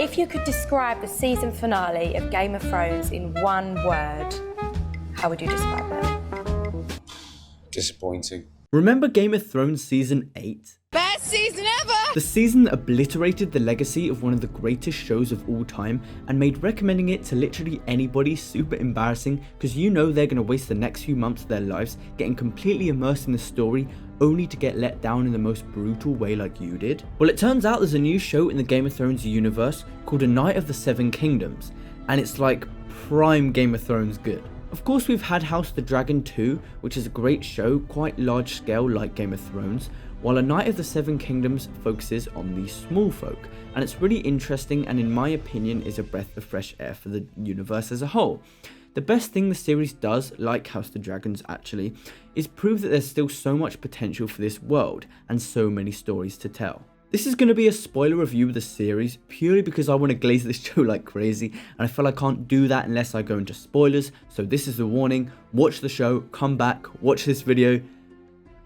If you could describe the season finale of Game of Thrones in one word, how would you describe it? Disappointing. Remember Game of Thrones Season 8? Best season ever! The season that obliterated the legacy of one of the greatest shows of all time and made recommending it to literally anybody super embarrassing because you know they're going to waste the next few months of their lives getting completely immersed in the story only to get let down in the most brutal way like you did? Well, it turns out there's a new show in the Game of Thrones universe called A Knight of the Seven Kingdoms, and it's like prime Game of Thrones good. Of course, we've had House of the Dragon 2, which is a great show, quite large scale like Game of Thrones, while A Knight of the Seven Kingdoms focuses on the small folk, and it's really interesting and in my opinion is a breath of fresh air for the universe as a whole. The best thing the series does, like House of the Dragons actually, is prove that there's still so much potential for this world and so many stories to tell. This is going to be a spoiler review of the series purely because I want to glaze this show like crazy and I feel I can't do that unless I go into spoilers, so this is the warning. Watch the show, come back, watch this video,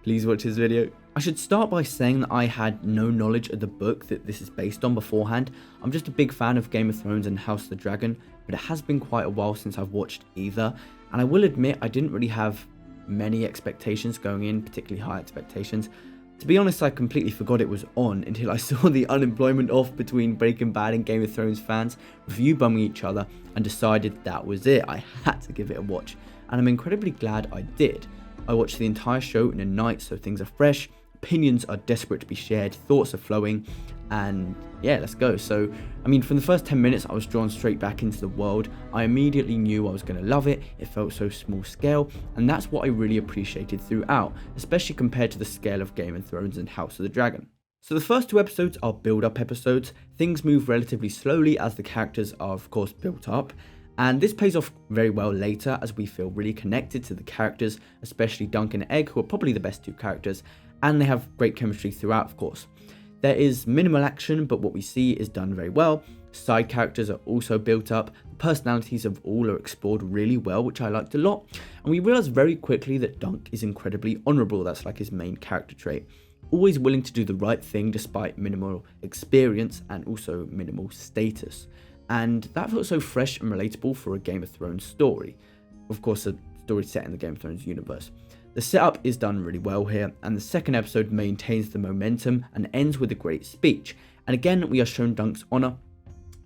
please watch this video. I should start by saying that I had no knowledge of the book that this is based on beforehand. I'm just a big fan of Game of Thrones and House of the Dragon, but it has been quite a while since I've watched either, and I will admit I didn't really have many expectations going in, particularly high expectations. To be honest, I completely forgot it was on until I saw the unemployment off between Breaking Bad and Game of Thrones fans review bombing each other and decided that was it. I had to give it a watch, and I'm incredibly glad I did. I watched the entire show in a night, so things are fresh, opinions are desperate to be shared, thoughts are flowing, and yeah, let's go. So, I mean, from the first 10 minutes, I was drawn straight back into the world. I immediately knew I was going to love it. It felt so small scale, and that's what I really appreciated throughout, especially compared to the scale of Game of Thrones and House of the Dragon. So the first two episodes are build-up episodes. Things move relatively slowly as the characters are, of course, built up. And this pays off very well later as we feel really connected to the characters, especially Duncan and Egg, who are probably the best two characters, and they have great chemistry throughout, of course. There is minimal action, but what we see is done very well. Side characters are also built up, the personalities of all are explored really well, which I liked a lot, and we realise very quickly that Dunk is incredibly honourable. That's like his main character trait. Always willing to do the right thing despite minimal experience and also minimal status. And that felt so fresh and relatable for a Game of Thrones story. Of course, a story set in the Game of Thrones universe. The setup is done really well here, and the second episode maintains the momentum and ends with a great speech. And again, we are shown Dunk's honour,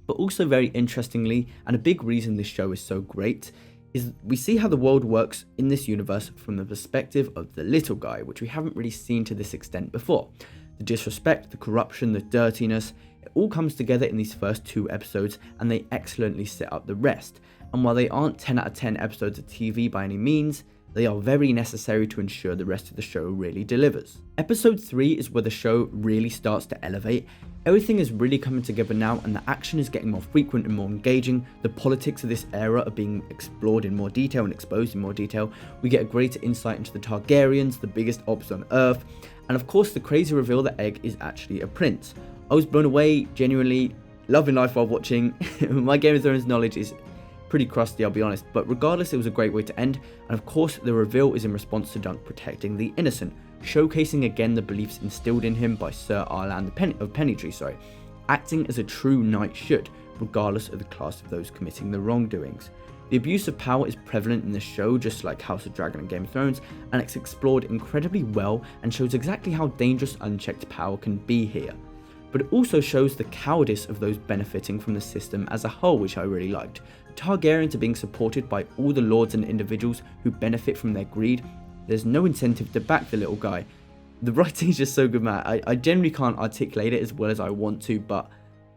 but also very interestingly, and a big reason this show is so great, is we see how the world works in this universe from the perspective of the little guy, which we haven't really seen to this extent before. The disrespect, the corruption, the dirtiness, it all comes together in these first two episodes, and they excellently set up the rest. And while they aren't 10 out of 10 episodes of TV by any means, they are very necessary to ensure the rest of the show really delivers. Episode 3 is where the show really starts to elevate. Everything is really coming together now and the action is getting more frequent and more engaging. The politics of this era are being explored in more detail and exposed in more detail. We get a greater insight into the Targaryens, the biggest ops on Earth, and of course the crazy reveal that Egg is actually a prince. I was blown away, genuinely loving life while watching. My Game of Thrones knowledge is pretty crusty, I'll be honest, but regardless, it was a great way to end, and of course the reveal is in response to Dunk protecting the innocent, showcasing again the beliefs instilled in him by Sir Arlan of Pennytree, acting as a true knight should, regardless of the class of those committing the wrongdoings. The abuse of power is prevalent in the show, just like House of Dragon and Game of Thrones, and it's explored incredibly well and shows exactly how dangerous unchecked power can be here. But it also shows the cowardice of those benefiting from the system as a whole, which I really liked. Targaryens are being supported by all the lords and individuals who benefit from their greed. There's no incentive to back the little guy. The writing is just so good, man. I generally can't articulate it as well as I want to, but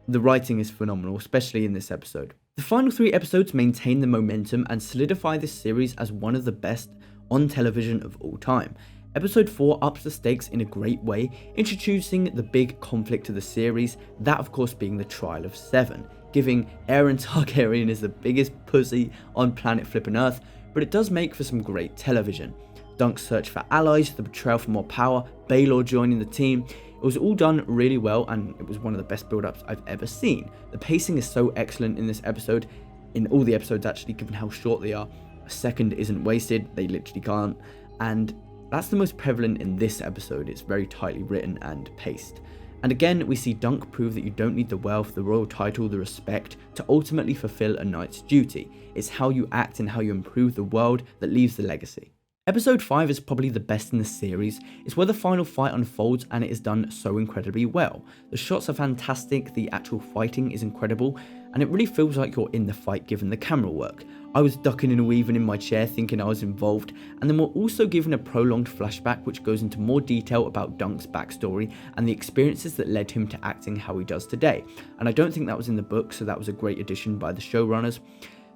the writing is phenomenal, especially in this episode. The final 3 episodes maintain the momentum and solidify this series as one of the best on television of all time. Episode 4 ups the stakes in a great way, introducing the big conflict of the series, that of course being the Trial of Seven, giving Aeron Targaryen is the biggest pussy on planet flippin' Earth, but it does make for some great television. Dunk's search for allies, the betrayal for more power, Baelor joining the team, it was all done really well and it was one of the best build-ups I've ever seen. The pacing is so excellent in this episode, in all the episodes actually, given how short they are. A second isn't wasted, they literally can't, and that's the most prevalent in this episode. It's very tightly written and paced. And again, we see Dunk prove that you don't need the wealth, the royal title, the respect to ultimately fulfill a knight's duty. It's how you act and how you improve the world that leaves the legacy. Episode 5 is probably the best in the series. It's where the final fight unfolds and it is done so incredibly well. The shots are fantastic, the actual fighting is incredible, and it really feels like you're in the fight given the camera work. I was ducking and weaving in my chair thinking I was involved, and then we're also given a prolonged flashback which goes into more detail about Dunk's backstory and the experiences that led him to acting how he does today. And I don't think that was in the book, so that was a great addition by the showrunners.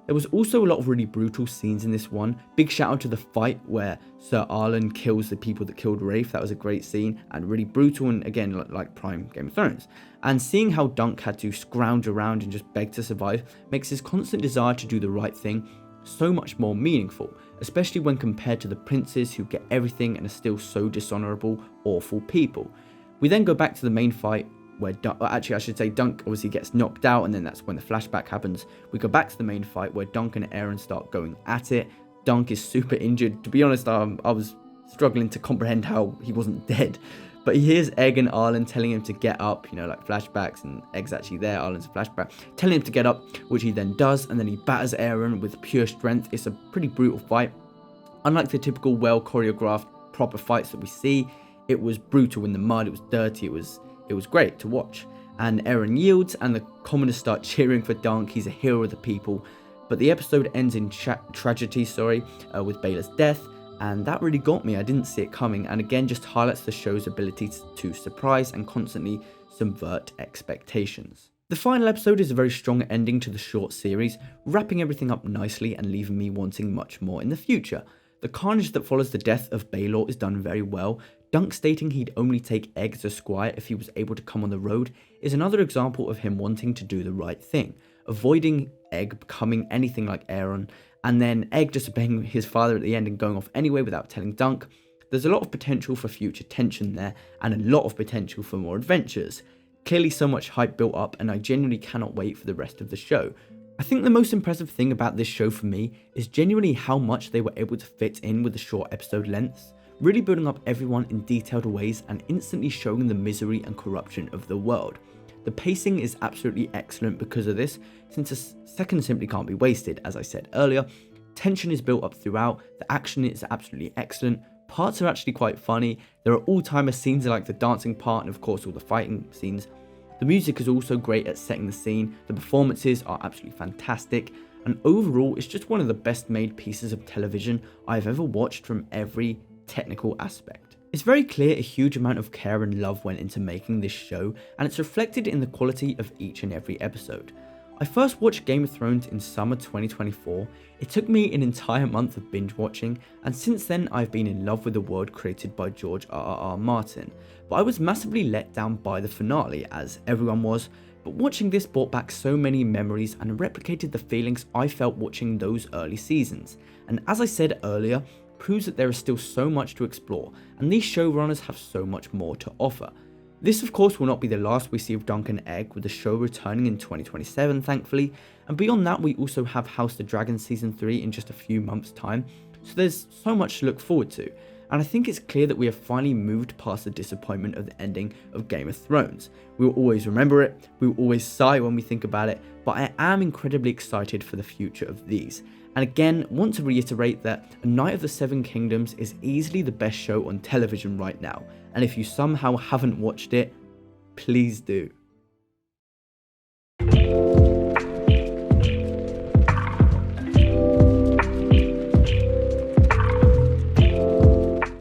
There was also a lot of really brutal scenes in this one. Big shout out to the fight where Sir Arlen kills the people that killed Rafe. That was a great scene and really brutal, and again like prime Game of Thrones. And seeing how Dunk had to scrounge around and just beg to survive makes his constant desire to do the right thing so much more meaningful, especially when compared to the princes who get everything and are still so dishonourable, awful people. We then go back to the main fight where Dunk obviously gets knocked out, and then that's when the flashback happens. We go back to the main fight where Dunk and Aaron start going at it. Dunk is super injured. To be honest, I was struggling to comprehend how he wasn't dead. But he hears Egg and Arlen telling him to get up, like flashbacks, and Egg's actually there, Arlen's a flashback, telling him to get up, which he then does, and then he batters Aaron with pure strength. It's a pretty brutal fight. Unlike the typical well choreographed proper fights that we see, it was brutal in the mud, it was dirty, it was great to watch. And Aaron yields, and the commoners start cheering for Dunk. He's a hero of the people. But the episode ends in tragedy, with Baela's death, and that really got me. I didn't see it coming, and again just highlights the show's ability to surprise and constantly subvert expectations. The final episode is a very strong ending to the short series, wrapping everything up nicely and leaving me wanting much more in the future. The carnage that follows the death of Baelor is done very well. Dunk stating he'd only take Egg as a squire if he was able to come on the road is another example of him wanting to do the right thing, avoiding Egg becoming anything like Aaron, and then Egg just obeying his father at the end and going off anyway without telling Dunk. There's a lot of potential for future tension there, and a lot of potential for more adventures. Clearly so much hype built up, and I genuinely cannot wait for the rest of the show. I think the most impressive thing about this show for me is genuinely how much they were able to fit in with the short episode lengths, really building up everyone in detailed ways and instantly showing the misery and corruption of the world. The pacing is absolutely excellent because of this, since a second simply can't be wasted, as I said earlier. Tension is built up throughout, the action is absolutely excellent, parts are actually quite funny, there are all-timer scenes like the dancing part and of course all the fighting scenes. The music is also great at setting the scene, the performances are absolutely fantastic, and overall it's just one of the best made pieces of television I've ever watched from every technical aspect. It's very clear a huge amount of care and love went into making this show, and it's reflected in the quality of each and every episode. I first watched Game of Thrones in summer 2024, it took me an entire month of binge watching, and since then I've been in love with the world created by George R.R. Martin, but I was massively let down by the finale, as everyone was, but watching this brought back so many memories and replicated the feelings I felt watching those early seasons, and as I said earlier, proves that there is still so much to explore, and these showrunners have so much more to offer. This of course will not be the last we see of Dunk and Egg, with the show returning in 2027 thankfully, and beyond that we also have House of the Dragon Season 3 in just a few months time, so there's so much to look forward to, and I think it's clear that we have finally moved past the disappointment of the ending of Game of Thrones. We will always remember it, we will always sigh when we think about it, but I am incredibly excited for the future of these. And again, want to reiterate that A Knight of the Seven Kingdoms is easily the best show on television right now, and if you somehow haven't watched it, please do.